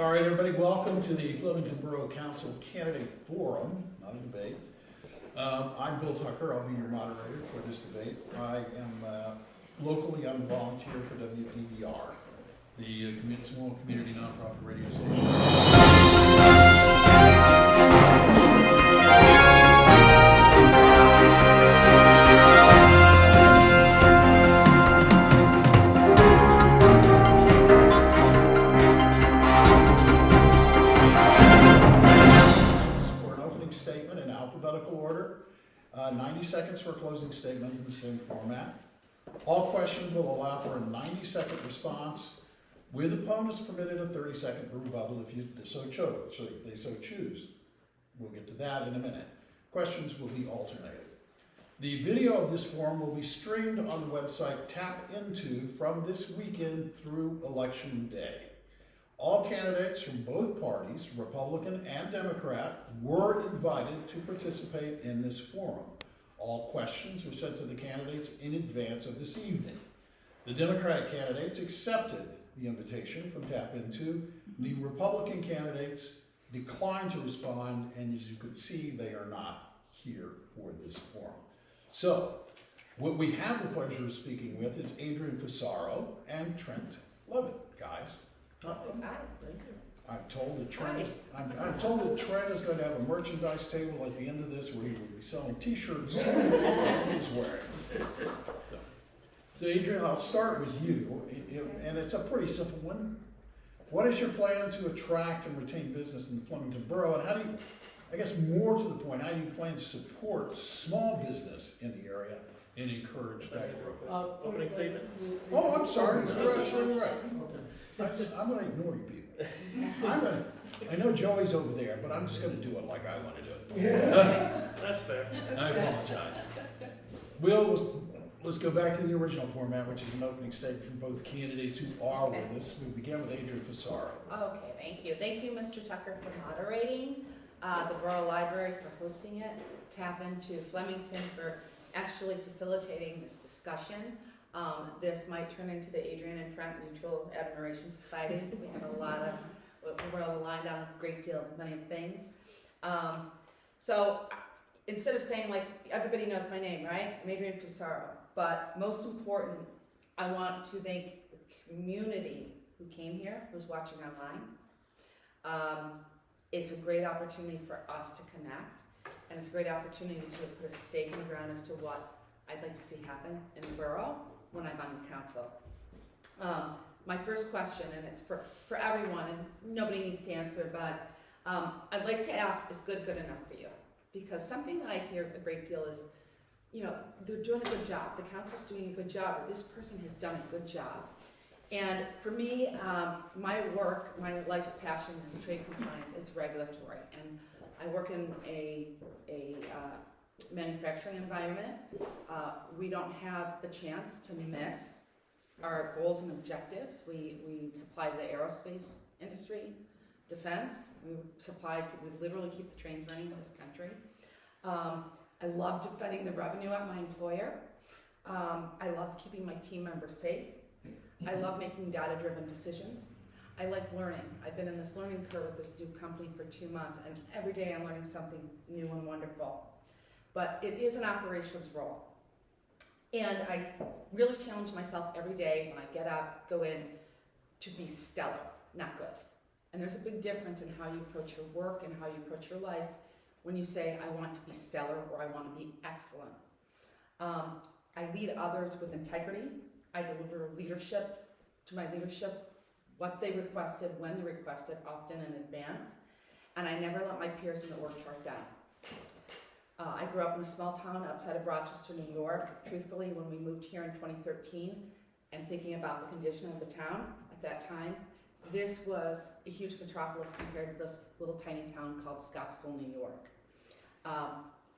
All right, everybody, welcome to the Flemington Borough Council Candidate Forum, not a debate. I'm Bill Tucker, I'll be your moderator for this debate. I am locally, I'm a volunteer for WPBR, the small community nonprofit radio station. For an opening statement in alphabetical order, 90 seconds for a closing statement in the same format. All questions will allow for a 90-second response, with opponents permitted a 30-second rebuttal if they so choose. We'll get to that in a minute. Questions will be alternated. The video of this forum will be streamed on the website TAPinto from this weekend through Election Day. All candidates from both parties, Republican and Democrat, were invited to participate in this forum. All questions were sent to the candidates in advance of this evening. The Democratic candidates accepted the invitation from TAPinto. The Republican candidates declined to respond, and as you could see, they are not here for this forum. So, what we have the pleasure of speaking with is Andrienne Fusaro and Trent Levitt, guys. Hi, thank you. I'm told that Trent is going to have a merchandise table at the end of this where he will be selling T-shirts he's wearing. So Andrienne, I'll start with you, and it's a pretty simple one. What is your plan to attract and retain business in the Flemington Borough, and how do you, I guess more to the point, how do you plan to support small business in the area and encourage that growth? Opening statement? Oh, I'm sorry. Okay. You're absolutely right. I'm going to ignore you people. I know Joey's over there, but I'm just going to do it like I want to do it. That's fair. I apologize. Let's go back to the original format, which is an opening statement from both candidates who are with us. We begin with Andrienne Fusaro. Okay, thank you. Thank you, Mr. Tucker, for moderating, the Borough Library for hosting it, TAPinto Flemington for actually facilitating this discussion. This might turn into the Andrienne and Trent Mutual Admiration Society. We have we're aligned on a great deal, many things. So instead of saying, like, everybody knows my name, right? I'm Andrienne Fusaro. But most important, I want to thank the community who came here, who's watching online. It's a great opportunity for us to connect, and it's a great opportunity to put a stake in the ground as to what I'd like to see happen in the borough when I'm on the council. My first question, and it's for everyone, and nobody needs to answer, but I'd like to ask, is good enough for you? Because something that I hear a great deal is, you know, they're doing a good job, the council's doing a good job, or this person has done a good job. And for me, my work, my life's passion is trade compliance, it's regulatory, and I work in a manufacturing environment. We don't have the chance to miss our goals and objectives. We supply the aerospace industry, defense. We literally keep the trains running in this country. I love defending the revenue at my employer. I love keeping my team members safe. I love making data-driven decisions. I like learning. I've been in this learning curve with this new company for 2 months, and every day I'm learning something new and wonderful. But it is an operations role. And I really challenge myself every day when I get up, go in, to be stellar, not good. And there's a big difference in how you approach your work and how you approach your life when you say, I want to be stellar or I want to be excellent. I lead others with integrity. I deliver leadership to my leadership, what they requested, when they requested, often in advance. And I never let my peers in the org chart down. I grew up in a small town outside of Rochester, New York. Truthfully, when we moved here in 2013 and thinking about the condition of the town at that time, this was a huge metropolis compared to this little tiny town called Scottsville, New York.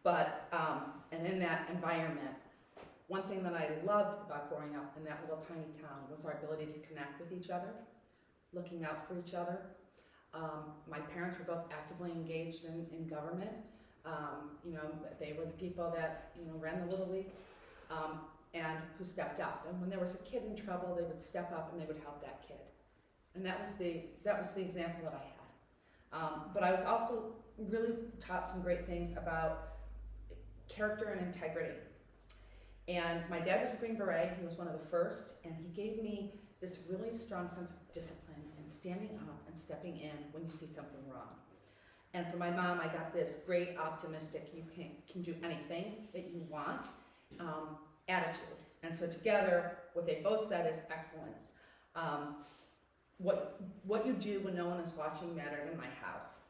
And in that environment, one thing that I loved about growing up in that little tiny town was our ability to connect with each other, looking out for each other. My parents were both actively engaged in government. They were the people that, ran the Little League, and who stepped up. And when there was a kid in trouble, they would step up and they would help that kid. And that was the example that I had. But I was also really taught some great things about character and integrity. And my dad was a Green Beret, he was one of the first, and he gave me this really strong sense of discipline and standing up and stepping in when you see something wrong. And from my mom, I got this great optimistic, you can do anything that you want attitude. And so together, what they both said is excellence. What you do when no one is watching mattered in my house.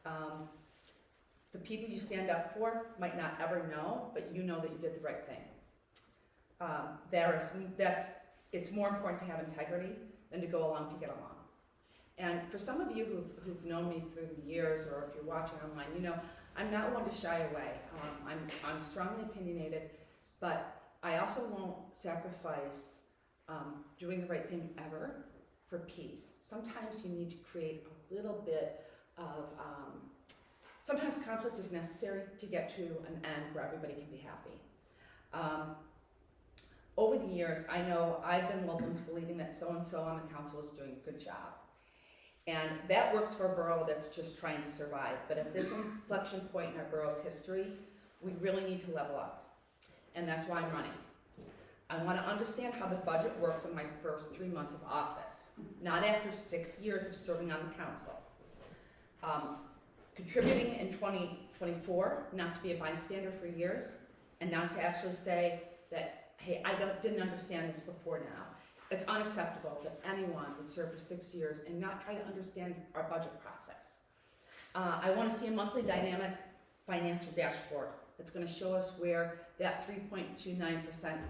The people you stand up for might not ever know, but you know that you did the right thing. It's more important to have integrity than to go along to get along. And for some of you who've known me through the years, or if you're watching online, you know I'm not one to shy away. I'm strongly opinionated, but I also won't sacrifice doing the right thing ever for peace. Sometimes you need to create a little bit of, sometimes conflict is necessary to get to an end where everybody can be happy. Over the years, I know I've been lulled into believing that so-and-so on the council is doing a good job. And that works for a borough that's just trying to survive. But at this inflection point in our borough's history, we really need to level up. And that's why I'm running. I want to understand how the budget works in my first 3 months of office, not after 6 years of serving on the council. Contributing in 2024, not to be a bystander for years, and not to actually say that, hey, I didn't understand this before now. It's unacceptable that anyone would serve for 6 years and not try to understand our budget process. I want to see a monthly dynamic financial dashboard that's going to show us where that 3.29%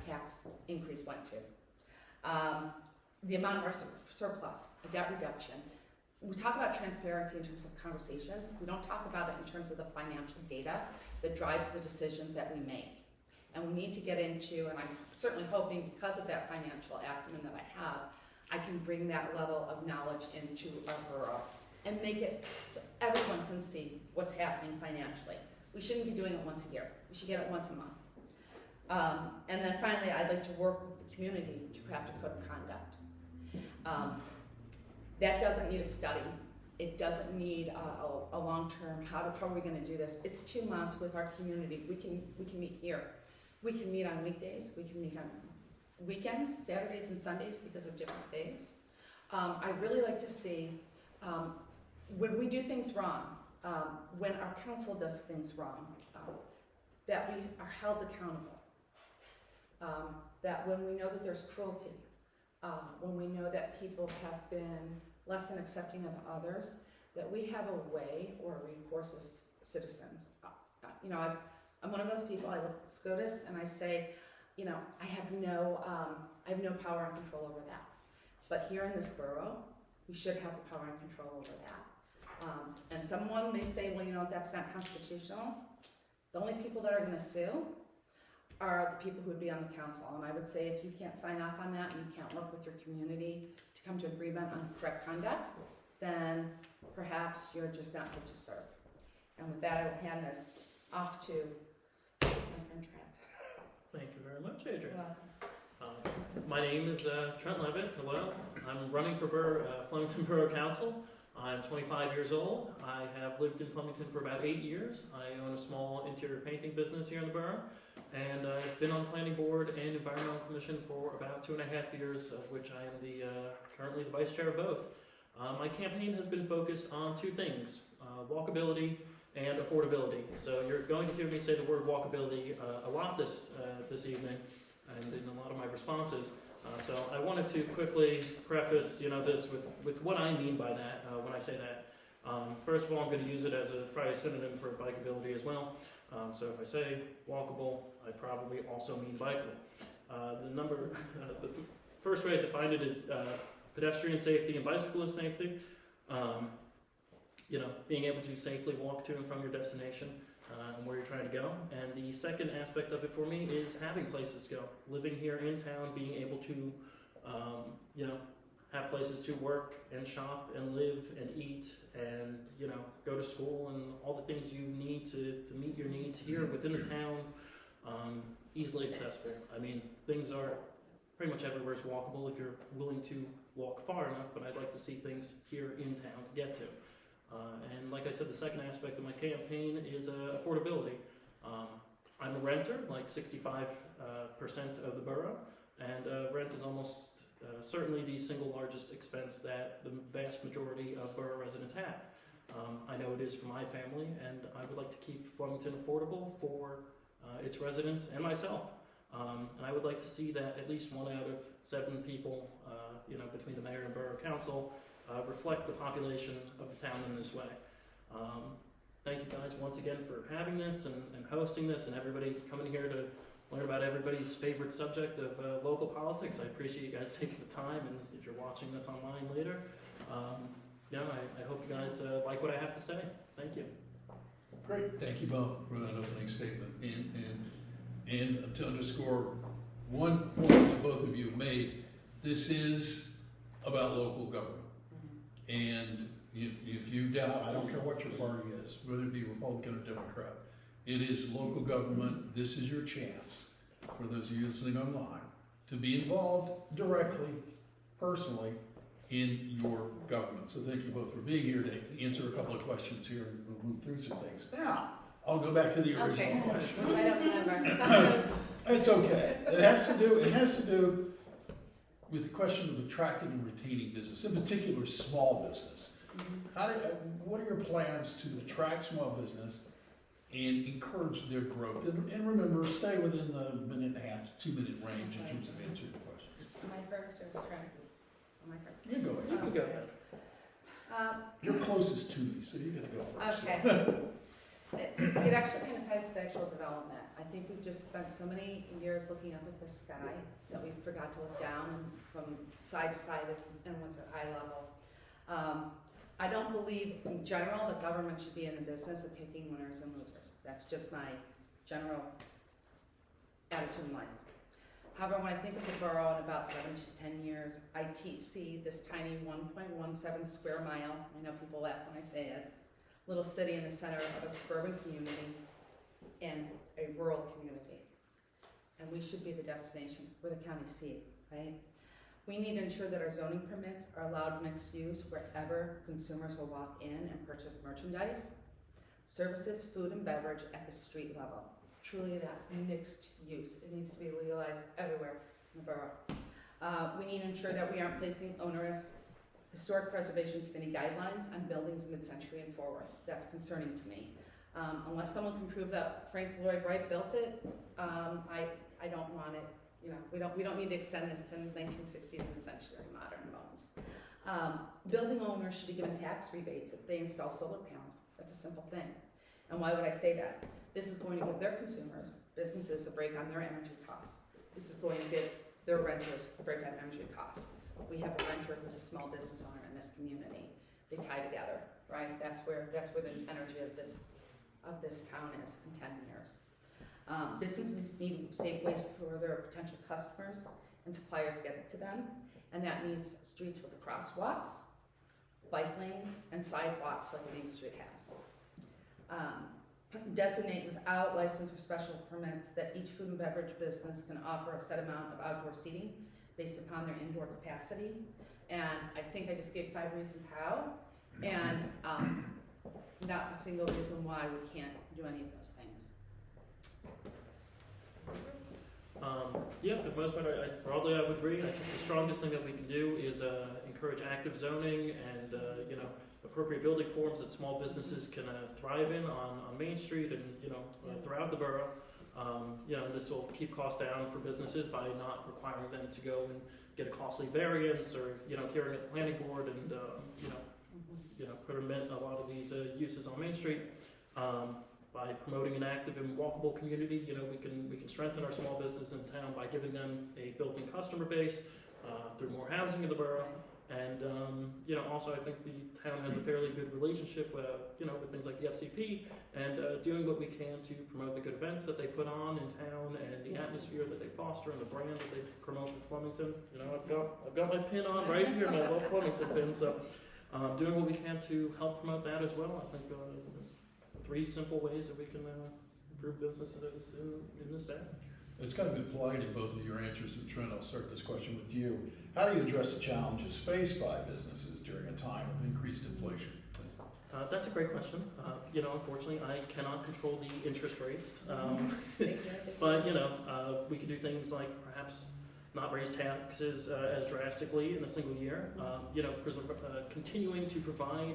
tax increase went to. The amount of our surplus, a debt reduction. We talk about transparency in terms of conversations. We don't talk about it in terms of the financial data that drives the decisions that we make. And we need to get into, and I'm certainly hoping because of that financial acumen that I have, I can bring that level of knowledge into our borough and make it so everyone can see what's happening financially. We shouldn't be doing it once a year. We should get it once a month. And then finally, I'd like to work with the community to craft a code of conduct. That doesn't need a study. It doesn't need a long-term, how are we going to do this? It's 2 months with our community. We can meet here. We can meet on weekdays, we can meet on weekends, Saturdays and Sundays because of different days. I really like to see when we do things wrong, when our council does things wrong, that we are held accountable. That when we know that there's cruelty, when we know that people have been less than accepting of others, that we have a way or a recourse as citizens. I'm one of those people, I look at SCOTUS and I say, I have no power and control over that. But here in this borough, we should have the power and control over that. And someone may say, well, that's not constitutional. The only people that are going to sue are the people who would be on the council. And I would say if you can't sign off on that and you can't work with your community to come to agreement on correct conduct, then perhaps you're just not fit to serve. And with that, I will hand this off to my friend Trent. Thank you very much, Adrienne. You're welcome. My name is Trent Levitt. Hello. I'm running for Flemington Borough Council. I'm 25 years old. I have lived in Flemington for about 8 years. I own a small interior painting business here in the borough. And I've been on Planning Board and Environmental Commission for about 2.5 years, of which I am currently the Vice Chair of both. My campaign has been focused on 2 things, walkability and affordability. So you're going to hear me say the word walkability a lot this evening and in a lot of my responses. So I wanted to quickly preface this with what I mean by that when I say that. First of all, I'm going to use it as probably a synonym for bikeability as well. So if I say walkable, I probably also mean bikeable. The first way I define it is pedestrian safety and bicyclist safety. Being able to safely walk to and from your destination and where you're trying to go. And the second aspect of it for me is having places to go. Living here in town, being able to, have places to work and shop and live and eat and, go to school and all the things you need to meet your needs here within the town, easily accessible. I mean, things are pretty much everywhere is walkable if you're willing to walk far enough, but I'd like to see things here in town to get to. And like I said, the second aspect of my campaign is affordability. I'm a renter, like 65% of the borough, and rent is almost certainly the single largest expense that the vast majority of borough residents have. I know it is for my family, and I would like to keep Flemington affordable for its residents and myself. And I would like to see that at least 1 out of 7 people, between the mayor and borough council, reflect the population of the town in this way. Thank you guys once again for having this and hosting this, and everybody coming here to learn about everybody's favorite subject of local politics. I appreciate you guys taking the time, and if you're watching this online later, I hope you guys like what I have to say. Thank you. Great, thank you both for that opening statement. And to underscore one point that both of you have made, this is about local government. And if you doubt, I don't care what your party is, whether it be Republican or Democrat, it is local government. This is your chance, for those of you listening online, to be involved directly, personally. in your government. So thank you both for being here to answer a couple of questions here, and we'll move through some things. Now, I'll go back to the original question. I don't remember. It's okay. It has to do with the question of attracting and retaining business, in particular small business. What are your plans to attract small business and encourage their growth? And remember, stay within the 1.5 to 2 minute range in terms of answering the questions. Am I first or is Trent? Am I first? You go ahead. You can go ahead. You're closest to me, so you get to go first. Okay. It actually kind of ties to the actual development. I think we've just spent so many years looking up at the sky that we forgot to look down and from side to side and what's at eye level. I don't believe in general that government should be in the business of picking winners and losers. That's just my general attitude in life. However, when I think of the borough in about 7 to 10 years, I see this tiny 1.17 square mile, I know people laugh when I say it, little city in the center of a suburban community and a rural community. And we should be the destination. We're the county seat, right? We need to ensure that our zoning permits are allowed mixed use wherever consumers will walk in and purchase merchandise, services, food, and beverage at the street level. Truly that mixed use. It needs to be legalized everywhere in the borough. We need to ensure that we aren't placing onerous historic preservation committee guidelines on buildings mid-century and forward. That's concerning to me. Unless someone can prove that Frank Lloyd Wright built it, I don't want it. We don't need to extend this to 1960s mid-century modern homes. Building owners should be given tax rebates if they install solar panels. That's a simple thing. And why would I say that? This is going to give their consumers, businesses, a break on their energy costs. This is going to give their renters a break on energy costs. We have a renter who's a small business owner in this community. They tie together, right? That's where the energy of this town is in 10 years. Businesses need safe ways for their potential customers and suppliers to get to them, and that means streets with crosswalks, bike lanes, and sidewalks like Main Street has. Designate without license or special permits that each food and beverage business can offer a set amount of outdoor seating based upon their indoor capacity. And I think I just gave 5 reasons how, and not a single reason why we can't do any of those things. For the most part, broadly I would agree. I think the strongest thing that we can do is encourage active zoning and appropriate building forms that small businesses can thrive in on Main Street and throughout the borough. This will keep costs down for businesses by not requiring them to go and get a costly variance or hearing at the planning board and permit a lot of these uses on Main Street. By promoting an active and walkable community, we can strengthen our small business in town by giving them a built-in customer base through more housing in the borough. And also I think the town has a fairly good relationship with things like the FCP and doing what we can to promote the good events that they put on in town and the atmosphere that they foster and the brand that they promote for Flemington. I've got my pin on right here, my Love Flemington pin. So doing what we can to help promote that as well. I think there's 3 simple ways that we can improve businesses in this town. it's kind of implied in both of your answers, and Trent, I'll start this question with you. How do you address the challenges faced by businesses during a time of increased inflation? That's a great question. Unfortunately, I cannot control the interest rates. But, we could do things like perhaps not raise taxes as drastically in a single year. Continuing to provide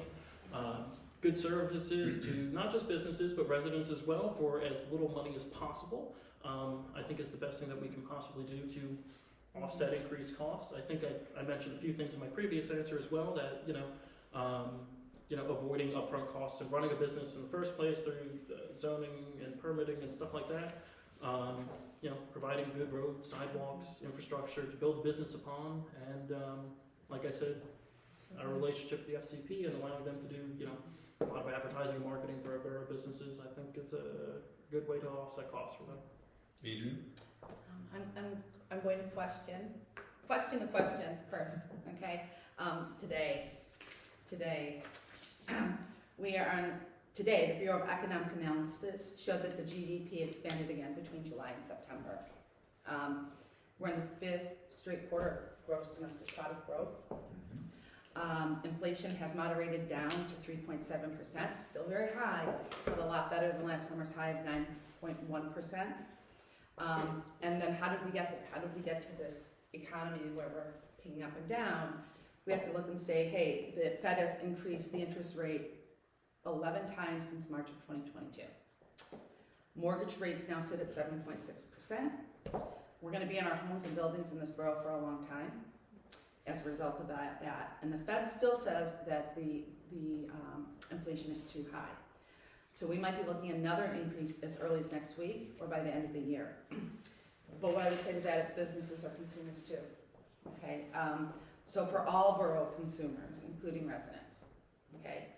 good services to not just businesses, but residents as well for as little money as possible, I think is the best thing that we can possibly do to offset increased costs. I think I mentioned a few things in my previous answer as well that, avoiding upfront costs of running a business in the first place through zoning and permitting and stuff like that. Providing good roads, sidewalks, infrastructure to build a business upon, and like I said, our relationship with the FCP and allowing them to do, a lot of advertising and marketing for our borough businesses, I think is a good way to offset costs for them. Adrienne? I'm going to question the question first, okay? Today, Today, the Bureau of Economic Analysis showed that the GDP expanded again between July and September. We're in the 5th straight quarter of gross domestic product growth. Inflation has moderated down to 3.7%, still very high, but a lot better than last summer's high of 9.1%. And then how did we get there? How did we get to this economy where we're picking up and down? We have to look and say, hey, the Fed has increased the interest rate 11 times since March of 2022. Mortgage rates now sit at 7.6%. We're going to be in our homes and buildings in this borough for a long time as a result of that. And the Fed still says that the inflation is too high. So we might be looking at another increase as early as next week or by the end of the year. But what I would say to that is businesses are consumers too. Okay. So for all borough consumers, including residents, okay,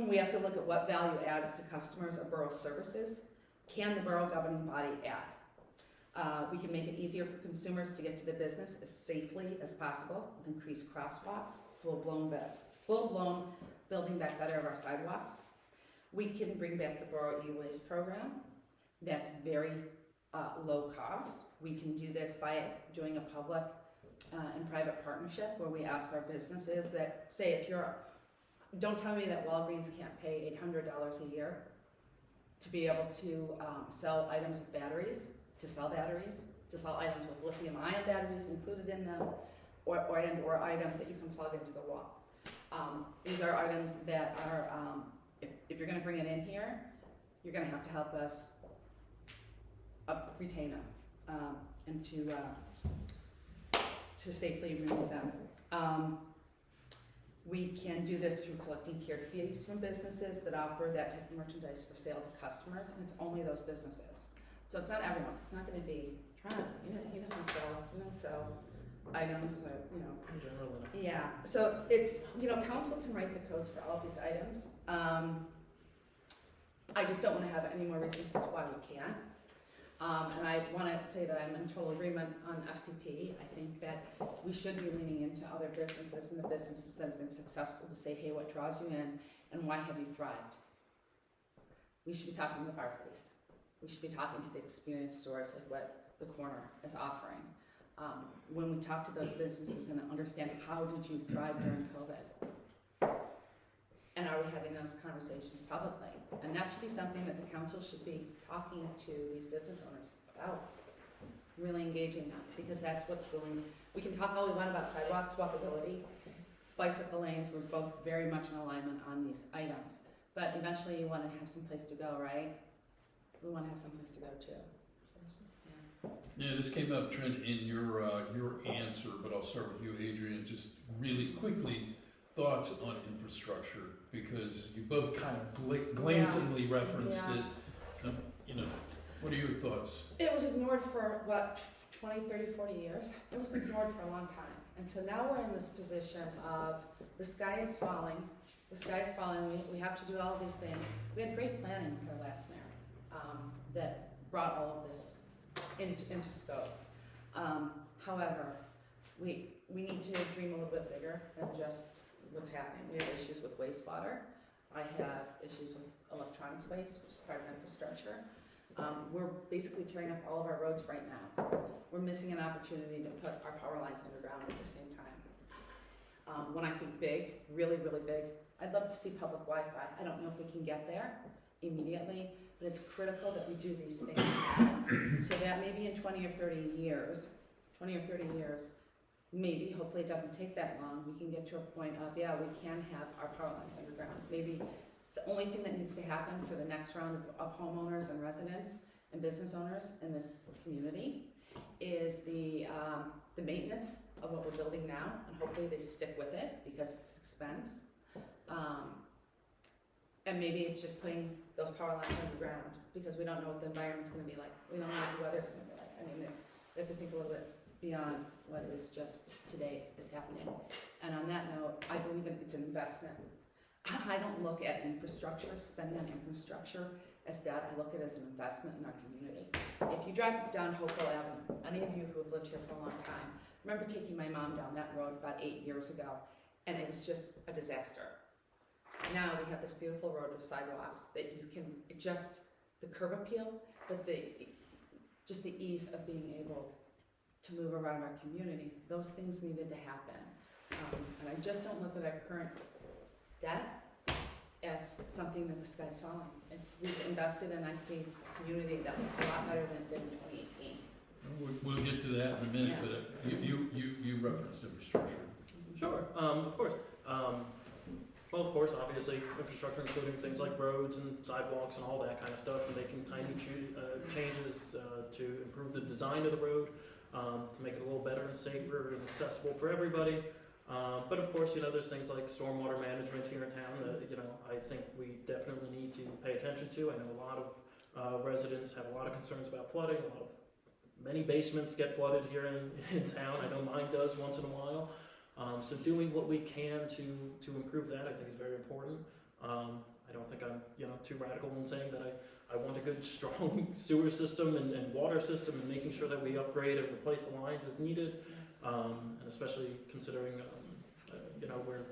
we have to look at what value adds to customers or borough services. Can the borough governing body add? We can make it easier for consumers to get to the business as safely as possible with increased crosswalks, full-blown building back better of our sidewalks. We can bring back the borough e-waste program. That's very low cost. We can do this by doing a public and private partnership where we ask our businesses that, say, don't tell me that Walgreens can't pay $800 a year to be able to sell items with batteries, to sell items with lithium-ion batteries included in them, or items that you can plug into the wall. These are items that are, if you're going to bring it in here, you're going to have to help us retain them and to safely remove them. We can do this through collecting tiered fees from businesses that offer that type of merchandise for sale to customers, and it's only those businesses. So it's not everyone. It's not going to be Trent. He doesn't sell items, In general, Yeah. So it's council can write the codes for all of these items. I just don't want to have any more reasons as to why we can't. And I want to say that I'm in total agreement on FCP. I think that we should be leaning into other businesses and the businesses that have been successful to say, hey, what draws you in and why have you thrived? We should be talking to the Barclays. We should be talking to the experience stores like what the corner is offering. When we talk to those businesses and understand how did you thrive during COVID? And are we having those conversations publicly? And that should be something that the council should be talking to these business owners about, really engaging them, because that's what's going. We can talk all we want about sidewalks, walkability, bicycle lanes. We're both very much in alignment on these items. But eventually you want to have some place to go, right? We want to have some place to go too. Yeah, this came up, Trent, in your answer, but I'll start with you, Adrienne. Just really quickly, thoughts on infrastructure, because you both kind of glancingly referenced it. What are your thoughts? It was ignored for, 20, 30, 40 years? It was ignored for a long time. And so now we're in this position of the sky is falling. The sky is falling. We have to do all of these things. We had great planning with our last mayor that brought all of this into scope. However, we need to dream a little bit bigger than just what's happening. We have issues with wastewater. I have issues with electronics waste, which is part of infrastructure. We're basically tearing up all of our roads right now. We're missing an opportunity to put our power lines underground at the same time. When I think big, really, really big, I'd love to see public Wi-Fi. I don't know if we can get there immediately, but it's critical that we do these things now, so that maybe in 20 or 30 years, maybe, hopefully it doesn't take that long, we can get to a point of, yeah, we can have our power lines underground. Maybe the only thing that needs to happen for the next round of homeowners and residents and business owners in this community is the maintenance of what we're building now, and hopefully they stick with it because it's an expense. And maybe it's just putting those power lines underground because we don't know what the environment's gonna be like. We don't know what the weather's gonna be like. I mean, we have to think a little bit beyond what is just today is happening. And on that note, I believe it's an investment. I don't look at infrastructure, spending on infrastructure as debt. I look at it as an investment in our community. If you drive down Hopewell Avenue, any of you who have lived here for a long time, remember taking my mom down that road about 8 years ago, and it was just a disaster. Now we have this beautiful road with sidewalks that you can, the curb appeal, but just the ease of being able to move around our community. Those things needed to happen. And I just don't look at our current debt as something that the sky's falling. We've invested, and I see a community that looks a lot better than it did in 2018. We'll get to that in a minute, but you referenced infrastructure. Sure, of course. Well, of course, obviously, infrastructure, including things like roads and sidewalks and all that kind of stuff, and making tiny changes to improve the design of the road, to make it a little better and safer and accessible for everybody. But of course, there's things like stormwater management here in town that, I think we definitely need to pay attention to. I know a lot of residents have a lot of concerns about flooding. Many basements get flooded here in town. I know mine does once in a while. So doing what we can to improve that, I think, is very important. I don't think I'm too radical in saying that I want a good, strong sewer system and water system, and making sure that we upgrade and replace the lines as needed. And especially considering,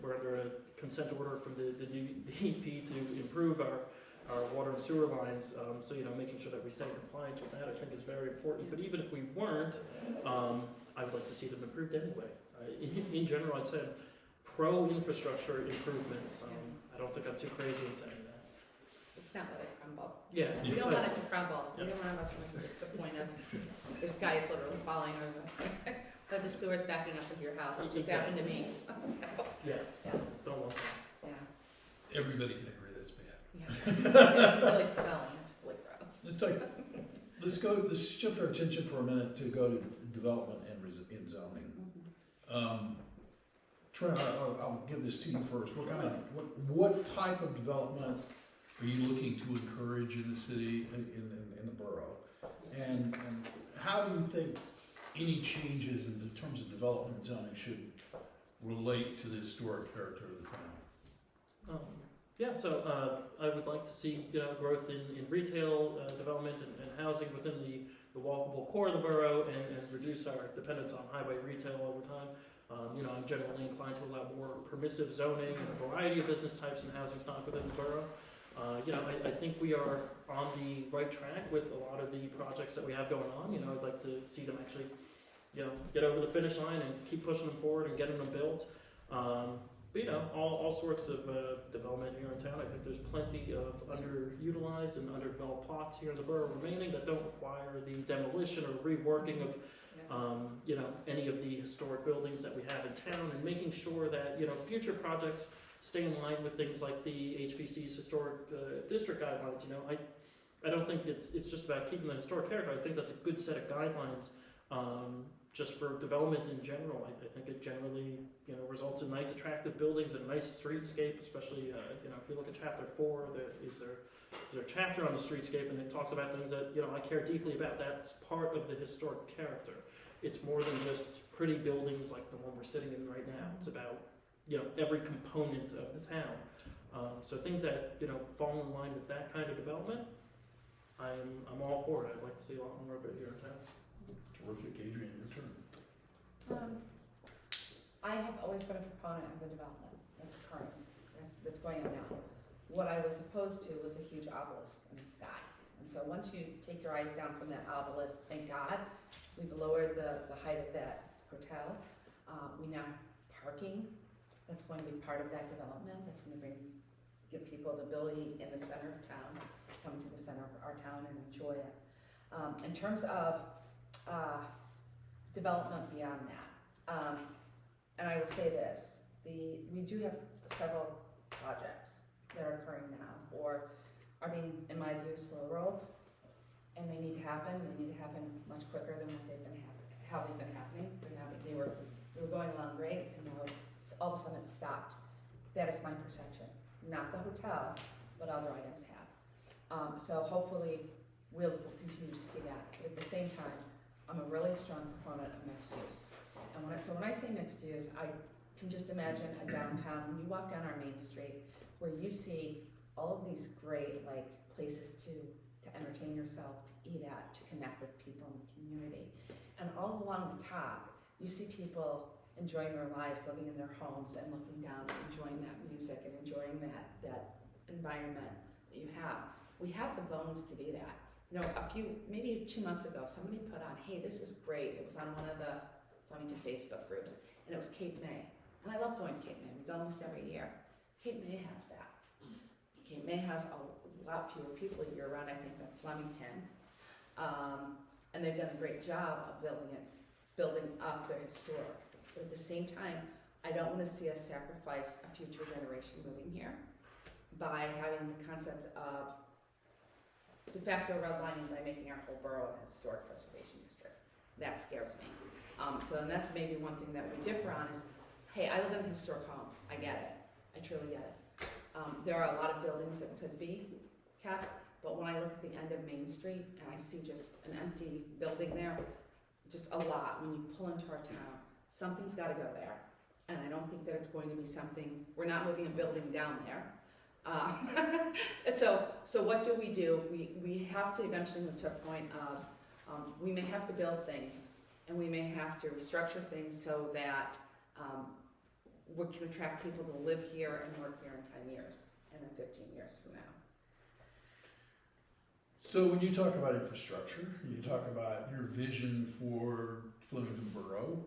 we're under a consent order from the DEP to improve our water and sewer lines. So making sure that we stay in compliance with that, I think, is very important. But even if we weren't, I would like to see them improved anyway. In general, I'd say pro-infrastructure improvements. I don't think I'm too crazy in saying that. It's not let it crumble. Yeah. We don't want it to crumble. Yeah. We don't want us to get to the point of the sky is literally falling over. But the sewer's backing up into your house, which just happened to me. So, Yeah. yeah, Don't want that. yeah, Everybody can agree that's bad. yeah. It's really smelling. It's really gross. Let's shift our attention for a minute to go to development and zoning. Trent, I'll give this to you first. What type of development Are you looking to encourage in the city? in the borough? And how do you think any changes in terms of development and zoning should Relate to the historic character of the town? So I would like to see growth in retail development and housing within the walkable core of the borough, and reduce our dependence on highway retail over time. I'm generally inclined to allow more permissive zoning and a variety of business types and housing stock within the borough. I think we are on the right track with a lot of the projects that we have going on. I'd like to see them actually, get over the finish line and keep pushing them forward and getting them built. But all sorts of development here in town. I think there's plenty of underutilized and underdeveloped plots here in the borough remaining that don't require the demolition or reworking of any of the historic buildings that we have in town, and making sure that future projects stay in line with things like the HPC's historic district guidelines. I don't think it's just about keeping the historic character. I think that's a good set of guidelines just for development in general. I think it generally results in nice, attractive buildings and a nice streetscape. Especially if you look at Chapter 4, there's a chapter on the streetscape, and it talks about things that I care deeply about. That's part of the historic character. It's more than just pretty buildings like the one we're sitting in right now. It's about every component of the town. So things that fall in line with that kind of development, I'm all for it. I'd like to see a lot more of it here in town. Terrific, Adrienne, your turn. I have always been a proponent of the development that's current, that's going on now. What I was opposed to was a huge obelisk in the sky. And so once you take your eyes down from that obelisk, thank God, we've lowered the height of that hotel. We now have parking, that's going to be part of that development, that's gonna give people the ability in the center of town, come to the center of our town and enjoy it. In terms of development beyond that, and I will say this, we do have several projects that are occurring now, or are being, in my view, slow-rolled, and they need to happen much quicker than what how they've been happening. They were going along great, and now all of a sudden it stopped. That is my perception. Not the hotel, but other items have. So hopefully we'll continue to see that. But at the same time, I'm a really strong proponent of mixed use. And when I say mixed use, I can just imagine a downtown, when you walk down our main street, where you see all of these great places to entertain yourself, to eat at, to connect with people in the community. And all along the top, you see people enjoying their lives, living in their homes and looking down, enjoying that music and enjoying that environment that you have. We have the bones to do that. You know, maybe 2 months ago, somebody put on, hey, this is great. It was on one of the Flemington Facebook groups, and it was Cape May. And I love going to Cape May. We go almost every year. Cape May has that. Cape May has a lot fewer people year-round, I think, than Flemington. And they've done a great job of building up their historic. But at the same time, I don't want to see us sacrifice a future generation moving here by having the concept of de facto redlining by making our whole borough a historic preservation district. That scares me. And that's maybe one thing that we differ on is, hey, I live in a historic home. I get it. I truly get it. There are a lot of buildings that could be kept, but when I look at the end of Main Street and I see just an empty building there, just a lot, when you pull into our town, something's gotta go there. And I don't think that it's going to be something, we're not moving a building down there. So what do? We have to eventually move to a point of, we may have to build things and we may have to restructure things so that we can attract people to live here and work here in 10 years and in 15 years from now. So when you talk about infrastructure, you talk about your vision for Flemington Borough.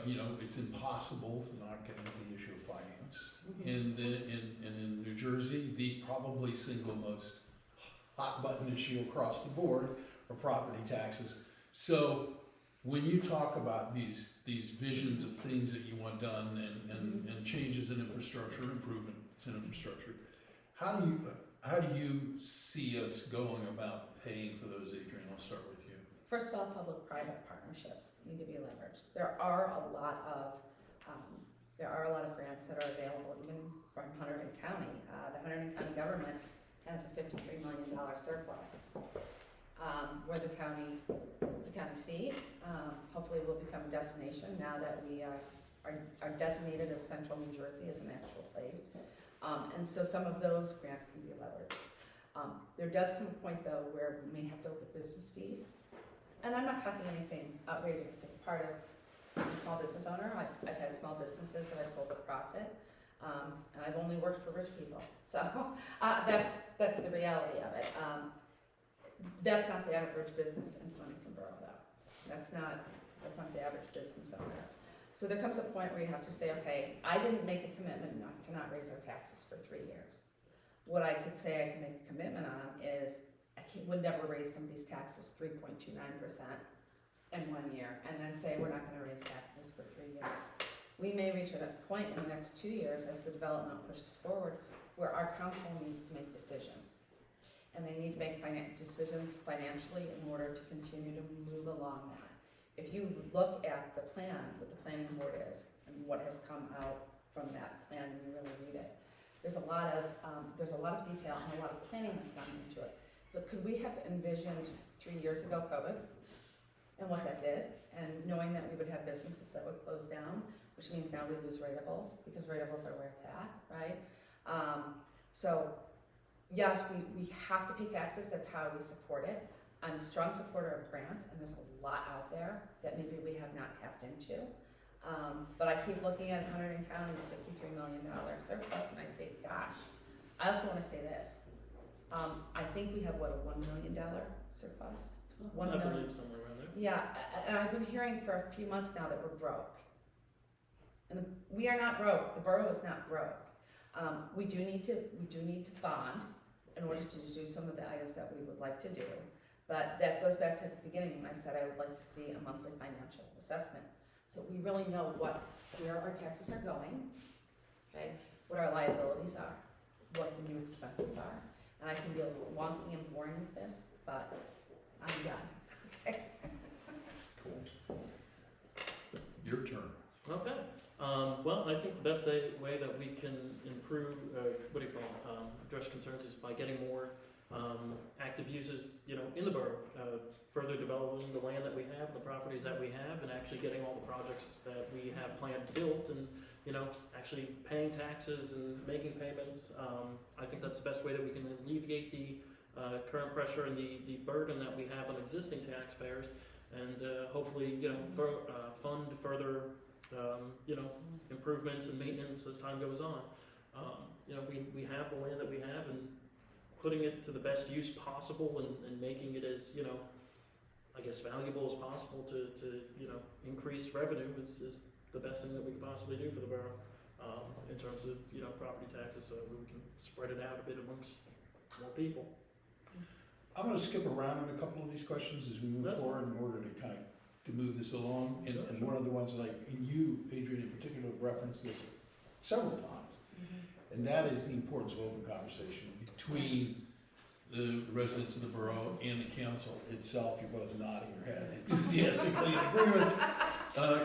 You know, it's impossible to not get into the issue of finance. In New Jersey, the probably single most hot button issue across the board are property taxes. So when you talk about these visions of things that you want done and changes in infrastructure, improvements in infrastructure, how do you see us going about paying for those, Adrienne? I'll start with you. First of all, public-private partnerships need to be leveraged. There are a lot of grants that are available even from Hunterdon County. The Hunterdon County government has a $53 million surplus. We're the county seat. Hopefully we'll become a destination now that we are designated as Central New Jersey as an actual place. And so some of those grants can be leveraged. There does come a point though where we may have to open business fees. And I'm not talking anything outrageous. It's part of being a small business owner. I've had small businesses that I've sold at profit. And I've only worked for rich people. So that's the reality of it. That's not the average business in Flemington Borough though. That's not the average business owner. So there comes a point where you have to say, okay, I didn't make a commitment to not raise our taxes for 3 years. What I could say I can make a commitment on is would never raise somebody's taxes 3.29% in 1 year and then say we're not going to raise taxes for 3 years. We may reach at a point in the next 2 years as the development pushes forward where our council needs to make decisions. And they need to make decisions financially in order to continue to move along that. If you look at the plan, what the planning board is, and what has come out from that plan, and you really read it, there's a lot of detail and a lot of planning that's gone into it. But could we have envisioned 3 years ago COVID and what that did, and knowing that we would have businesses that would close down, which means now we lose rateables because rateables are where it's at, right? So yes, we have to pay taxes. That's how we support it. I'm a strong supporter of grants, and there's a lot out there that maybe we have not tapped into. But I keep looking at Hunterdon County's $53 million surplus, and I say, gosh. I also want to say this. I think we have, what, a $1 million surplus? I 1 million. believe somewhere around there. Yeah, and I've been hearing for a few months now that we're broke. And we are not broke, the borough is not broke. We do need to bond in order to do some of the items that we would like to do. But that goes back to the beginning when I said I would like to see a monthly financial assessment. So we really know where our taxes are going, okay, what our liabilities are, what the new expenses are. And I can be a little wonky and boring with this, but I'm done, okay? Cool. Your turn. Okay. Well, I think the best way that we can improve, address concerns is by getting more active uses, in the borough, further developing the land that we have, the properties that we have, and actually getting all the projects that we have planned built, and actually paying taxes and making payments. I think that's the best way that we can alleviate the current pressure and the burden that we have on existing taxpayers, and hopefully, fund further improvements and maintenance as time goes on. We have the land that we have, and putting it to the best use possible, and making it as, valuable as possible to increase revenue is the best thing that we could possibly do for the borough, in terms of, property taxes, so we can spread it out a bit amongst more people. I'm gonna skip around in a couple of these questions as we move That's forward in order to kind of To move this along, And, Sure, and sure. one of the ones that and you, Adrienne, in particular, have referenced this several times, and that is the importance of open conversation between the residents of the borough and the council itself. You're both nodding your head enthusiastically in agreement.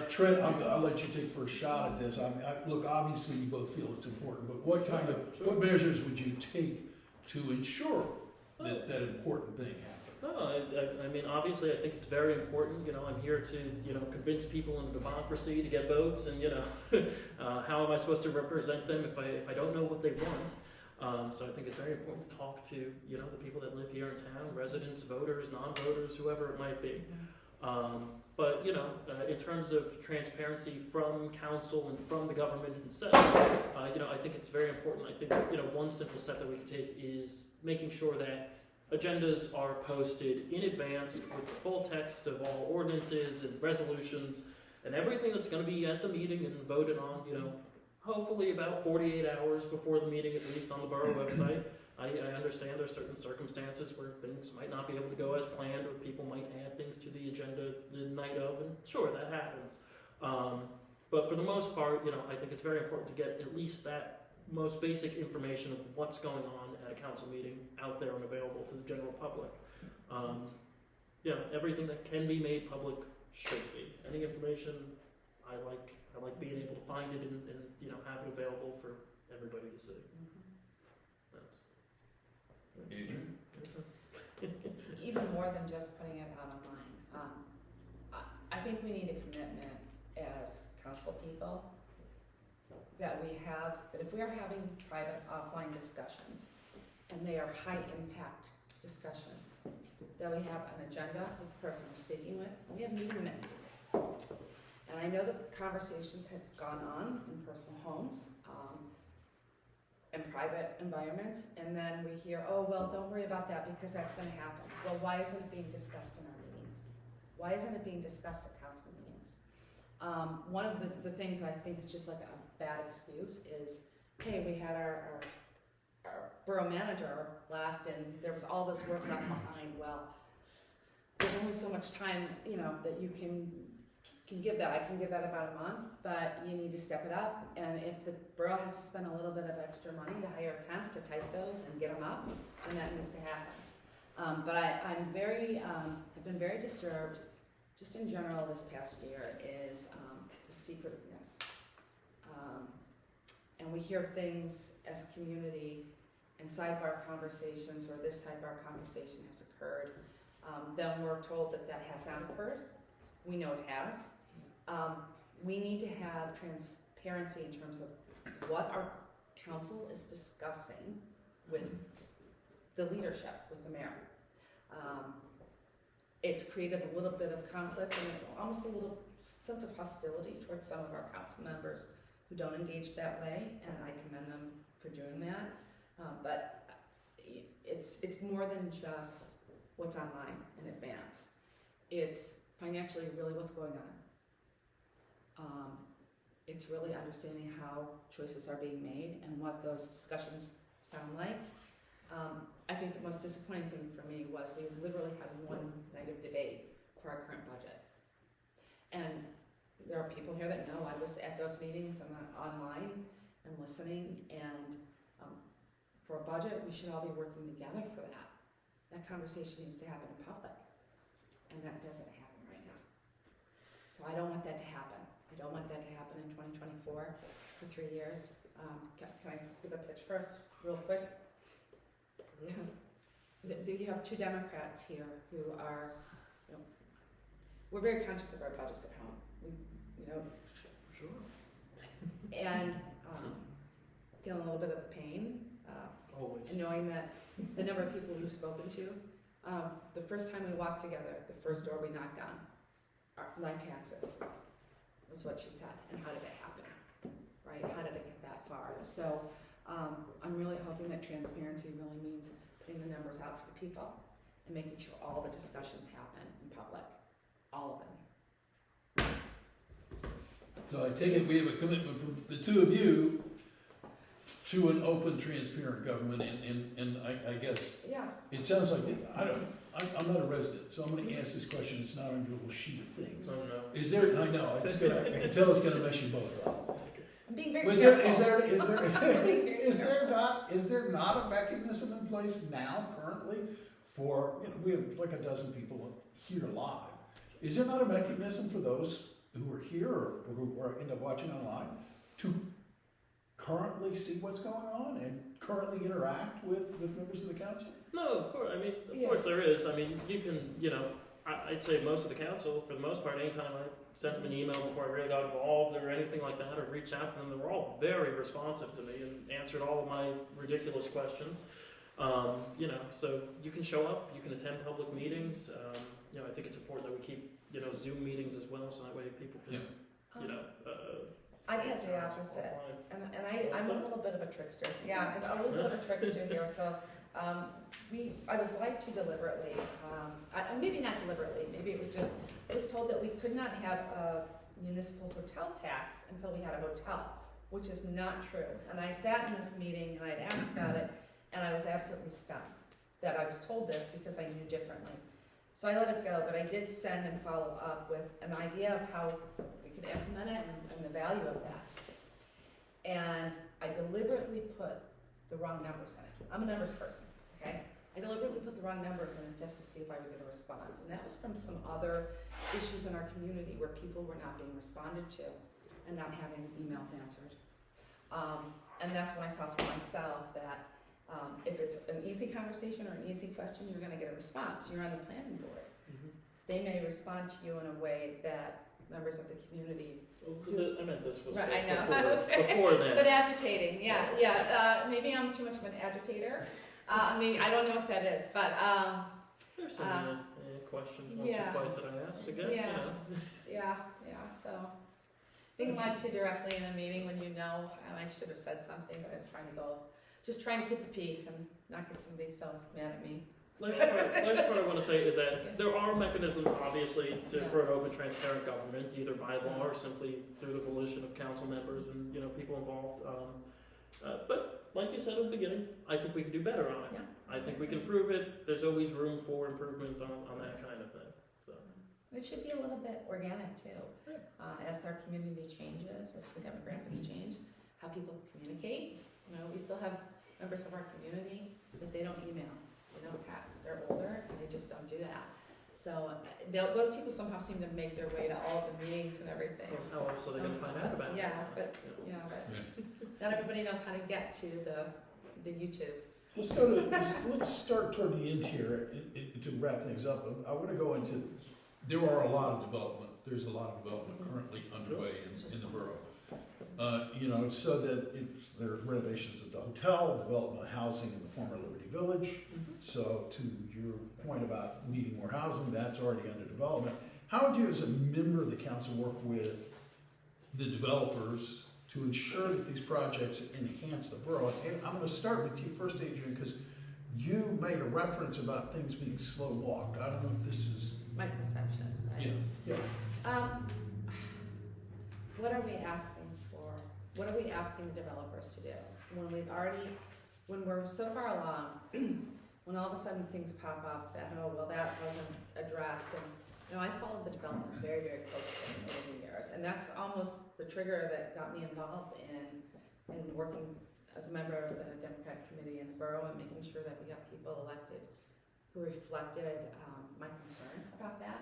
Trent, I'll let you take first shot at this. Look, obviously you both feel it's important, but what what measures would you take to ensure that important thing happens? No, I mean, obviously, I think it's very important. I'm here to, convince people in a democracy to get votes, and how am I supposed to represent them if I don't know what they want? So I think it's very important to talk to, the people that live here in town, residents, voters, non-voters, whoever it might be. But in terms of transparency from council and from the government itself, I think it's very important. I think one simple step that we can take is making sure that agendas are posted in advance with the full text of all ordinances and resolutions and everything that's going to be at the meeting and voted on, hopefully about 48 hours before the meeting, at least on the borough website. I understand there's certain circumstances where things might not be able to go as planned, or people might add things to the agenda the night of, and sure, that happens. But for the most part, I think it's very important to get at least that most basic information of what's going on at a council meeting out there and available to the general public. Everything that can be made public should be. Any information, I like being able to find it and have it available for everybody to see. Adrienne? Even more than just putting it online. I think we need a commitment as council people that if we are having private offline discussions, and they are high impact discussions, that we have an agenda of the person we're speaking with, and we have meeting minutes. And I know that conversations have gone on in personal homes, and private environments, and then we hear, oh, well, don't worry about that because that's gonna happen. Well, why isn't it being discussed in our meetings? Why isn't it being discussed at council meetings? One of the things I think is just like a bad excuse is, hey, we had our borough manager left and there was all this work left behind. Well, there's only so much time, that you can give that. I can give that about a month, but you need to step it up. And if the borough has to spend a little bit of extra money to hire a temp to type those and get them up, then that needs to happen. But I've been very disturbed, just in general this past year, is the secretiveness. And we hear things as a community in sidebar conversations, or this sidebar conversation has occurred. Then we're told that has not occurred. We know it has. We need to have transparency in terms of what our council is discussing with the leadership, with the mayor. It's created a little bit of conflict and almost a little sense of hostility towards some of our council members who don't engage that way, and I commend them for doing that. But it's more than just what's online in advance. It's financially really what's going on. It's really understanding how choices are being made and what those discussions sound like. I think the most disappointing thing for me was we literally had one night of debate for our current budget. And there are people here that know I was at those meetings and online and listening, and for a budget, we should all be working together for that. That conversation needs to happen in public, and that doesn't happen right now. So I don't want that to happen. I don't want that to happen in 2024 for 3 years. Can I give a pitch first, real quick? You have two Democrats here who are, we're very conscious of our budgets at home. Sure. And feeling a little bit of pain, Always. and knowing that the number of people we've spoken to, the first time we walked together, the first door we knocked on, land taxes, was what she said. And how did it happen, right? How did it get that far? So I'm really hoping that transparency really means putting the numbers out for the people and making sure all the discussions happen in public, all of them. So I take it we have a commitment from the two of you to an open, transparent government, and I guess Yeah. it sounds like, I'm not a resident, so I'm gonna ask this question, it's not on your little sheet of things. Oh, no. Is there, I know, it's gonna, I can tell it's gonna mess you both up. I'm being very Is careful. there not a mechanism in place now currently for, we have like a dozen people here live. Is there not a mechanism for those who are here or who are end up watching online to currently see what's going on and currently interact with members of the council? No, of course. I mean, of Yeah. course there is. I mean, you can, I'd say most of the council, for the most part, anytime I sent them an email before I really got involved or anything like that, or reached out to them, they were all very responsive to me and answered all of my ridiculous questions. So you can show up, you can attend public meetings. I think it's important that we keep, Zoom meetings as well, so that way people can, I've had the opposite, and I'm a little bit of a trickster. Yeah, I'm a little bit of a trickster here. So I was lied to deliberately. Maybe not deliberately. Maybe it was just I was told that we could not have a municipal hotel tax until we had a hotel, which is not true. And I sat in this meeting and I'd asked about it, and I was absolutely stunned that I was told this because I knew differently. So I let it go, but I did send and follow up with an idea of how we could implement it and the value of that. And I deliberately put the wrong numbers in it. I'm a numbers person, okay? I deliberately put the wrong numbers in it just to see if I would get a response. And that was from some other issues in our community where people were not being responded to and not having emails answered. And that's when I saw for myself that if it's an easy conversation or an easy question, you're gonna get a response. You're on the planning board. Mm-hmm. They may respond to you in a way that members of the community. I meant this was Right, I know. before that. But agitating, yeah. Maybe I'm too much of an agitator. I don't know if that is, but There's some questions once yeah. or twice that I asked, I guess. yeah. So being lied to directly in a meeting when and I should have said something, but I was trying to keep the peace and not get somebody so mad at me. Last part I want to say is that there are mechanisms, obviously, for an open, transparent government, either by law or simply through the volition of council members and people involved. But like you said at the beginning, I think we can do better on it. Yeah. I think we can improve it. There's always room for improvement on that kind of thing. So It should be a little bit organic too, as our community changes, as the demographics change, how people communicate. We still have members of our community that they don't email, they don't text. They're older and they just don't do that. So those people somehow seem to make their way to all of the meetings and everything. how else are they going to find out about it? Yeah, but not everybody knows how to get to the YouTube. Let's start toward the end here to wrap things up. I want to go into. There are a lot of development, there's a lot of development currently underway in the borough. So that there are renovations at the hotel, development of housing in the former Liberty Village. So to your point about needing more housing, that's already under development. How would you, as a member of the council, work with the developers to ensure that these projects enhance the borough? And I'm going to start with you first, Adrienne, because you made a reference about things being slow walked. I don't know if this is, My perception, right? yeah, What are we asking for? What are we asking the developers to do? When we're so far along, when all of a sudden things pop up that, oh, well, that wasn't addressed, and, I followed the development very, very closely over the years, and that's almost the trigger that got me involved in working as a member of the Democratic Committee in the borough and making sure that we got people elected who reflected my concern about that.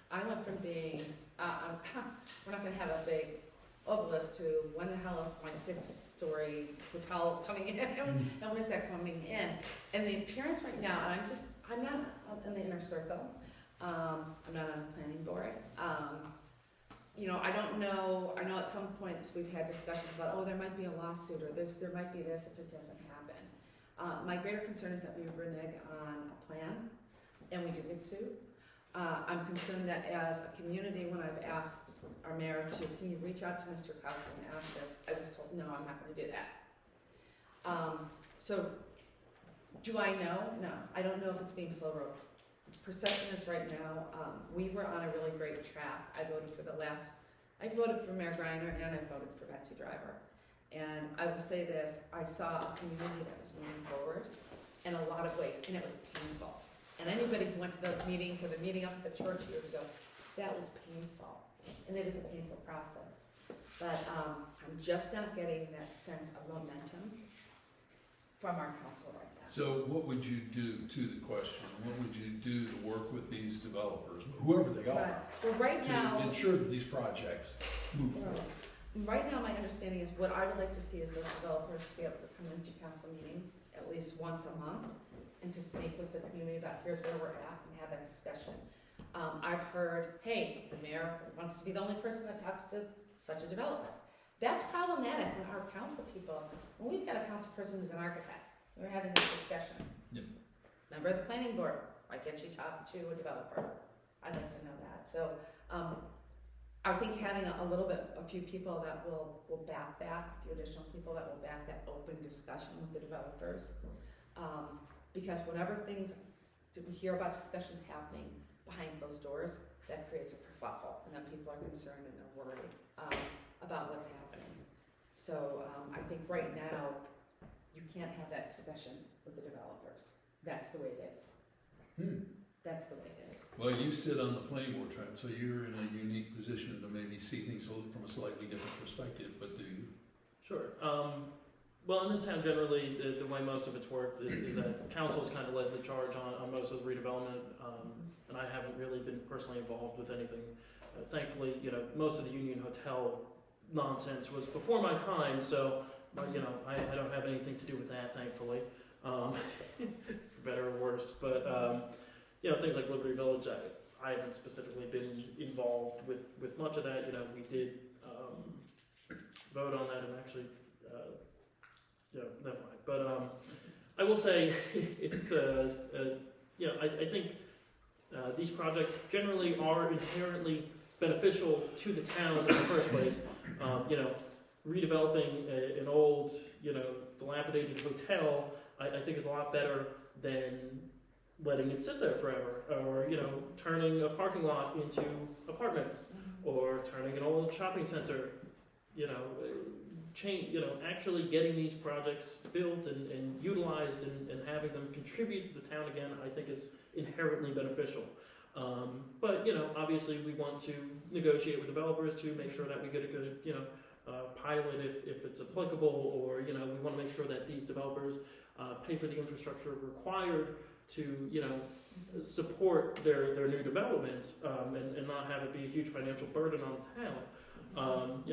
I went from being, we're not gonna have a big obelisk to when the hell is my 6-story hotel coming in? And when is that coming in? And the appearance right now, and I'm not in the inner circle. I'm not on the planning board. I don't know. I know at some points we've had discussions about, oh, there might be a lawsuit or there might be this if it doesn't happen. My greater concern is that we renege on a plan and we do get sued. I'm concerned that as a community, when I've asked our mayor can you reach out to Mr. Costa and ask this, I was told, no, I'm not going to do that. So, do I know? No, I don't know if it's being slow rolled. Perception is right now, we were on a really great track. I voted for Mayor Greiner and I voted for Betsy Driver. And I will say this, I saw a community that was moving forward in a lot of ways, and it was painful. And anybody who went to those meetings or the meeting up at the church years ago, that was painful. And it is a painful process. But I'm just not getting that sense of momentum from our council right now. So what would you do to the question? What would you do to work with these developers? whoever they are, Well, right now, to ensure that these projects move forward. right now, my understanding is what I would like to see is those developers to be able to come into council meetings at least once a month and to speak with the community about here's where we're at and have that discussion. I've heard, hey, the mayor wants to be the only person that talks to such a developer. That's problematic when our council people, when we've got a council person who's an architect, we're having this discussion. Yep. Member of the planning board, why can't you talk to a developer? I'd like to know that. So, I think having a few people that will back that, a few additional people that will back that open discussion with the developers. Because whenever we hear about discussions happening behind closed doors, that creates a kerfuffle, and then people are concerned and they're worried about what's happening. So I think right now, you can't have that discussion with the developers. That's the way it is. That's the way it is. Well, you sit on the planning board, Trent, so you're in a unique position to maybe see things from a slightly different perspective, but do you? Sure. Well, in this town, generally, the way most of it's worked is that council's kind of led the charge on most of the redevelopment, and I haven't really been personally involved with anything. Thankfully, most of the Union Hotel nonsense was before my time, so, I don't have anything to do with that, thankfully, for better or worse. But, things like Liberty Village, I haven't specifically been involved with much of that. We did vote on that and actually, never mind. But I will say it's I think these projects generally are inherently beneficial to the town in the first place. Redeveloping an old, dilapidated hotel, I think is a lot better than letting it sit there forever, or turning a parking lot into apartments, or turning an old shopping center. Actually getting these projects built and utilized and having them contribute to the town again, I think is inherently beneficial. But obviously we want to negotiate with developers to make sure that we get a good pilot if it's applicable, or we want to make sure that these developers pay for the infrastructure required to support their new development, and not have it be a huge financial burden on the town.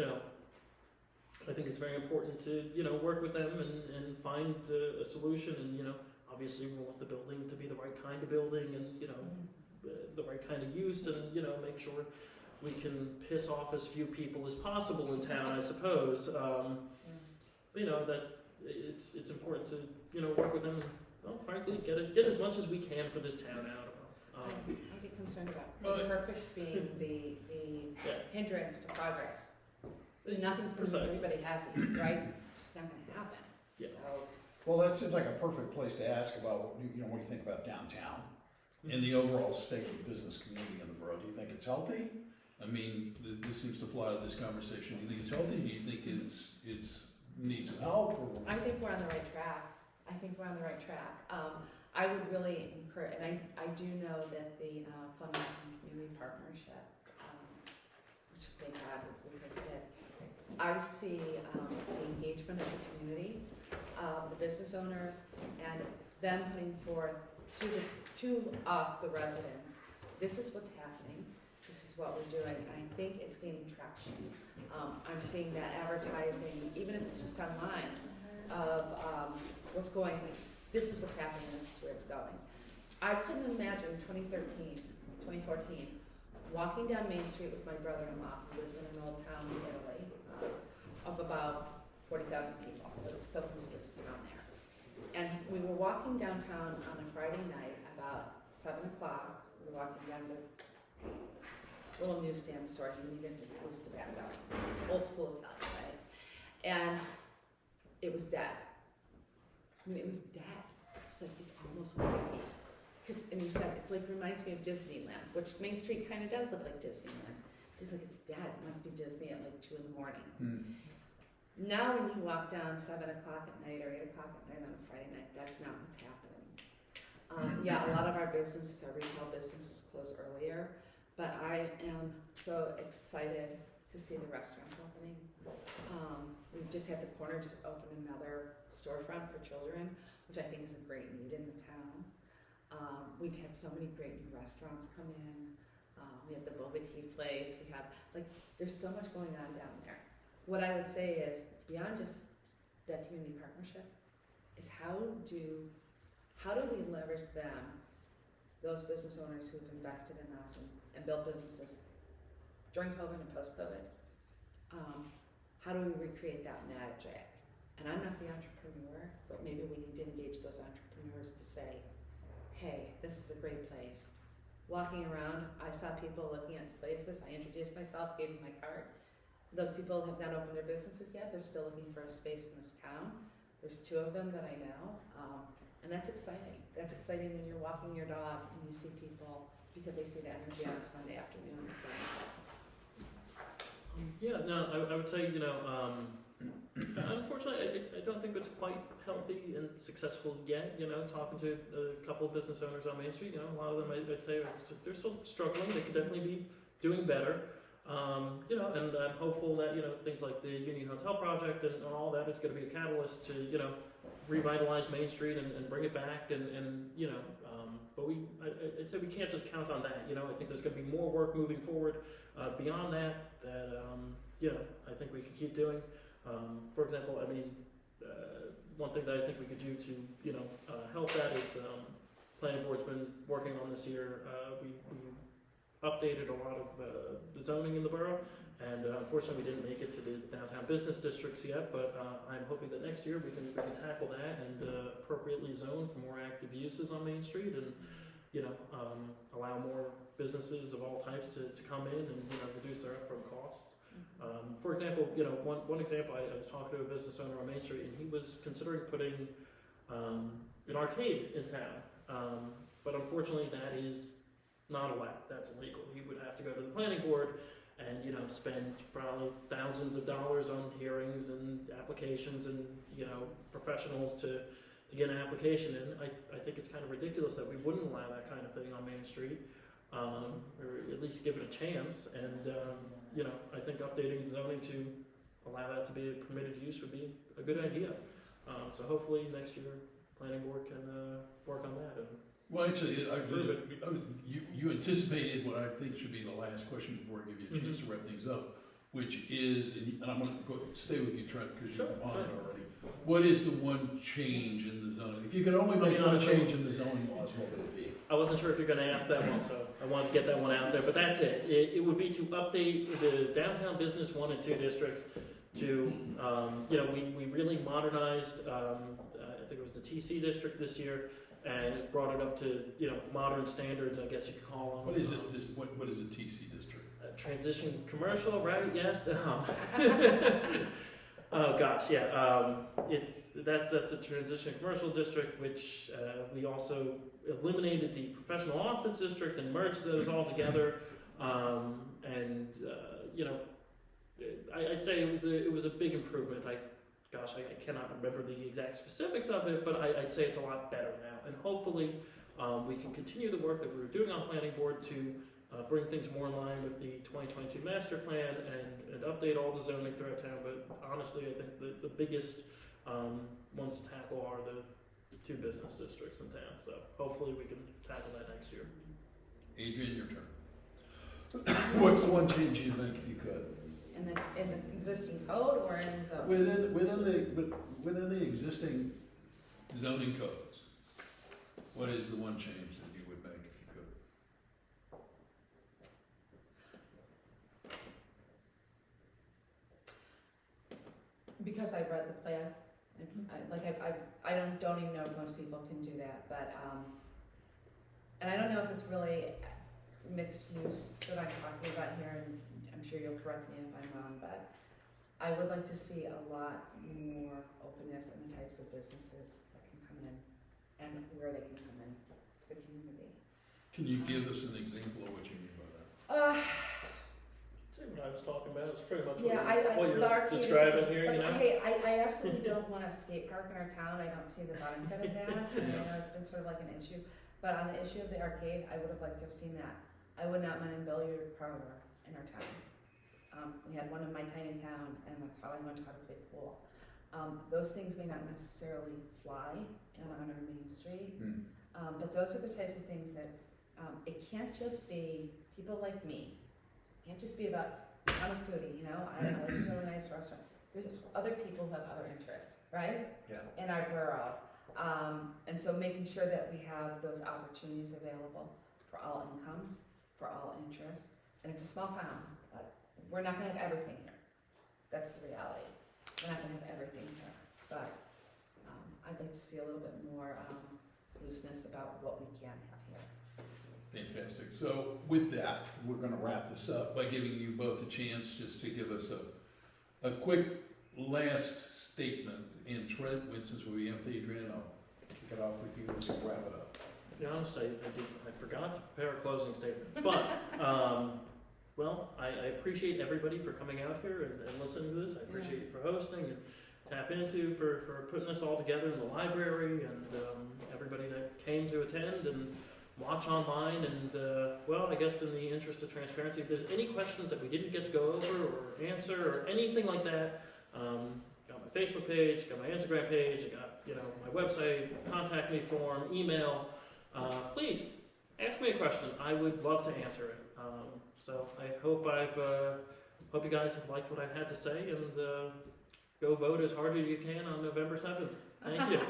I think it's very important to work with them and find a solution, and obviously we want the building to be the right kind of building, and the right kind of use, and make sure we can piss off as few people as possible in town, I suppose. That it's important to work with them and, well, frankly, get as much as we can for this town out of them. I get concerned about perfect being the hindrance to progress. Nothing's going to make everybody happy, right? It's just not going to happen. Yeah. So Well, that seems like a perfect place to ask about, what do you think about downtown and the overall state of the business community in the borough? Do you think it's healthy? I mean, this seems to fly out of this conversation. Do you think it's healthy? Do you think it's needs some help? Or? I think we're on the right track. I would really encourage, and I do know that the Flemington Community Partnership, which thank God we did, I see the engagement of the community, the business owners, and them putting forth to us, the residents, this is what's happening, this is what we're doing, and I think it's gaining traction. I'm seeing that advertising, even if it's just online, of what's going, this is what's happening, this is where it's going. I couldn't imagine 2013, 2014, walking down Main Street with my brother-in-law, who lives in an old town in Italy, of about 40,000 people, but it's still considered a town there. And we were walking downtown on a Friday night about 7 o'clock. We were walking down to a little newsstand store, and we needed to lose tobacco. Old school Italian, right? And it was dead. I mean, it was dead. It's like, it's almost creepy. Because, and he said, it's like, reminds me of Disneyland, which Main Street kind of does look like Disneyland. He's like, it's dead. It must be Disney at like 2 in the morning. Now when you walk down 7 o'clock at night or 8 o'clock at night on a Friday night, that's not what's happening. Yeah, a lot of our businesses, our retail businesses close earlier, but I am so excited to see the restaurants opening. We've just had the corner just open another storefront for children, which I think is a great need in the town. We've had so many great new restaurants come in. We have the boba tea place. We have, like, there's so much going on down there. What I would say is, beyond just that community partnership, is how do we leverage them, those business owners who've invested in us and built businesses during COVID and post-COVID, how do we recreate that magic? And I'm not the entrepreneur, but maybe we need to engage those entrepreneurs to say, hey, this is a great place. Walking around, I saw people looking at places, I introduced myself, gave them my card. Those people have not opened their businesses yet, they're still looking for a space in this town. There's 2 of them that I know, and that's exciting. That's exciting when you're walking your dog and you see people, because they see the energy on a Sunday afternoon. Yeah, no, I would say, unfortunately, I don't think it's quite healthy and successful yet. Talking to a couple of business owners on Main Street, a lot of them, I'd say, they're still struggling. They could definitely be doing better. And I'm hopeful that, things like the Union Hotel project and all that is going to be a catalyst to, revitalize Main Street and bring it back but I'd say we can't just count on that. I think there's going to be more work moving forward beyond that I think we can keep doing. For example, one thing that I think we could do to, help that is planning board's been working on this year. We updated a lot of the zoning in the borough, and unfortunately we didn't make it to the downtown business districts yet, but I'm hoping that next year we can tackle that and appropriately zone for more active uses on Main Street and allow more businesses of all types to come in and reduce their upfront costs. For example, one example, I was talking to a business owner on Main Street, and he was considering putting an arcade in town, but unfortunately that is not allowed. That's illegal. He would have to go to the planning board and spend probably thousands of dollars on hearings and applications and professionals to get an application in. I think it's kind of ridiculous that we wouldn't allow that kind of thing on Main Street, or at least give it a chance. And I think updating zoning to allow that to be a permitted use would be a good idea. So hopefully next year planning board can work on that. Well, actually, you anticipated what I think should be the last question before I give you a chance to wrap things up, which is, and I'm going to stay with you, Trent, because you're on it already. What is the one change in the zoning? If you could only make one change in the zoning laws, what would it be? I wasn't sure if you're going to ask that one, so I wanted to get that one out there. But that's it. It would be to update the downtown business 1 and 2 districts to, we really modernized, I think it was the TC district this year, and it brought it up to modern standards, I guess you could call them. What is it? What is a TC district? Transition commercial, right? Yes. Oh gosh, yeah. That's a transition commercial district, which we also eliminated the professional office district and merged those all together. You know, I'd say it was a big improvement. I cannot remember the exact specifics of it, but I'd say it's a lot better now. And hopefully, we can continue the work that we were doing on planning board to bring things more in line with the 2022 master plan and update all the zoning throughout town. But honestly, I think the biggest ones to tackle are the two business districts in town. So hopefully we can tackle that next year. Adrienne, your turn. What's the one change you'd make if you could? In the existing code or in zone? Within the existing, Zoning codes. What is the one change that you would make if you could? Because I read the plan, and I don't even know if most people can do that, but, and I don't know if it's really mixed use that I'm talking about here, and I'm sure you'll correct me if I'm wrong, but I would like to see a lot more openness in the types of businesses that can come in and where they can come in to the community. Can you give us an example of what you mean by that? See what I was talking about. It's pretty much Yeah, what the you're arcade is- describing here. Like, You know. hey, I absolutely don't want a skate park in our town. I don't see the benefit of that. I know it's been sort of like an issue. But on the issue of the arcade, I would have liked to have seen that. I would not mind a billiard parlor in our town. We had one in my tiny town, and that's how I learned how to play pool. Those things may not necessarily fly on our main street, but those are the types of things that it can't just be people like me. It can't just be about, I'm a foodie, you know, I like to go to a nice restaurant. There's other people who have other interests, right? Yeah. In our borough. And so making sure that we have those opportunities available for all incomes, for all interests. And it's a small town, but we're not gonna have everything here. That's the reality. We're not gonna have everything here, but I'd like to see a little bit more looseness about what we can have here. Fantastic. So with that, we're going to wrap this up by giving you both a chance just to give us a quick last statement. And Trent, since we have Adrienne, I'll kick it off with you and we'll wrap it up. To be honest, I forgot to prepare a closing statement. But, well, I appreciate everybody for coming out here and listening to this. I appreciate you for hosting and TAPinto for putting this all together in the library and everybody that came to attend and watch online. And, well, I guess in the interest of transparency, if there's any questions that we didn't get to go over or answer or anything like that, got my Facebook page, got my Instagram page, I got, my website, contact me form, email. Please ask me a question. I would love to answer it. So I hope hope you guys have liked what I've had to say, and go vote as hard as you can on November 7th. Thank you.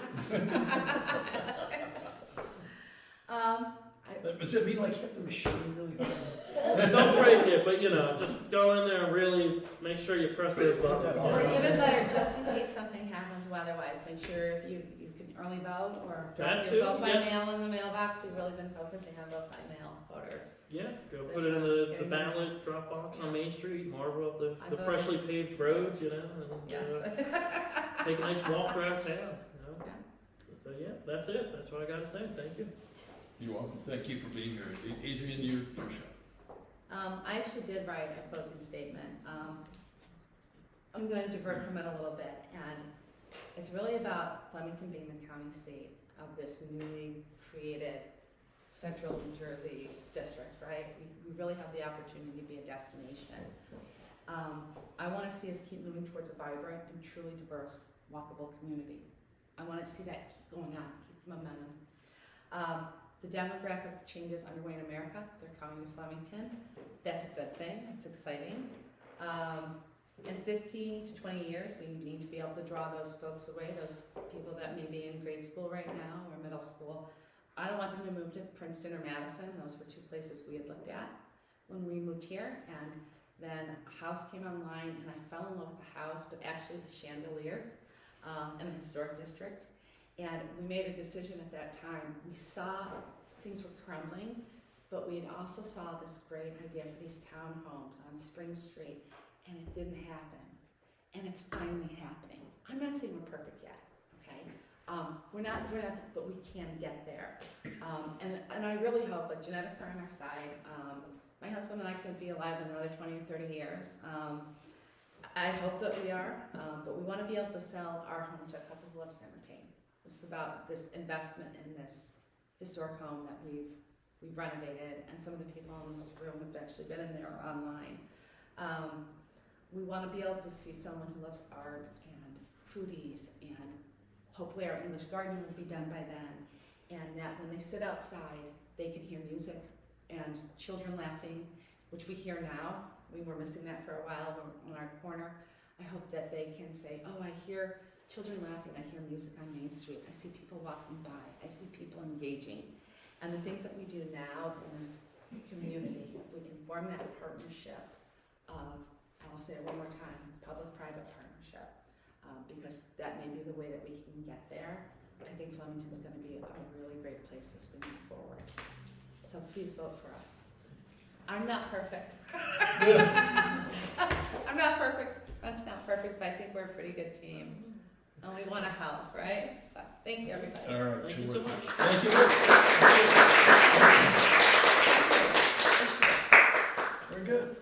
Does it mean like hit the machine really hard? Don't break it, but just go in there and really make sure you press those buttons. Or even better, just in case something happens weather-wise, make sure if you can early vote or drop That your too, vote by yes. mail in the mailbox. We've really been focusing on vote by mail voters. Yeah, go put it in the ballot drop box on Main Street, marvel at I the voted. freshly paved roads, and Yes. take a nice walk around town. Yeah. So yeah, that's it. That's what I got to say. Thank you. You're welcome. Thank you for being here. Adrienne, your show. I actually did write a closing statement. I'm going to divert from it a little bit, and it's really about Flemington being the county seat of this newly created central New Jersey district, right? We really have the opportunity to be a destination. I want to see us keep moving towards a vibrant and truly diverse, walkable community. I want to see that keep going on, keep momentum. The demographic changes underway in America, they're coming to Flemington. That's a good thing, it's exciting. In 15 to 20 years, we need to be able to draw those folks away, those people that may be in grade school right now or middle school. I don't want them to move to Princeton or Madison. Those were two places we had looked at when we moved here. And then a house came online and I fell in love with the house, but actually the chandelier in the historic district. And we made a decision at that time. We saw things were crumbling, but we had also saw this great idea for these townhomes on Spring Street, and it didn't happen. and it's finally happening. I'm not saying we're perfect yet, okay? We're not, but we can get there. And I really hope, like, genetics are on our side. My husband and I could be alive in another 20 or 30 years. I hope that we are, but we want to be able to sell our home to a couple who love Simmertain. This is about this investment in this historic home that we've renovated, and some of the people in this room have actually been in there or online. We want to be able to see someone who loves art and foodies, and hopefully our English garden will be done by then, and that when they sit outside, they can hear music and children laughing, which we hear now. We were missing that for a while on our corner. I hope that they can say, oh, I hear children laughing, I hear music on Main Street, I see people walking by, I see people engaging. And the things that we do now in this community, if we can form that partnership of, I'll say it one more time, public-private partnership, because that may be the way that we can get there. I think Flemington's going to be a really great place as we move forward. So please vote for us. I'm not perfect. I'm not perfect. That's not perfect, but I think we're a pretty good team. And we want to help, right? So thank you, everybody. All right, Thank you so much. Thank you. Very good.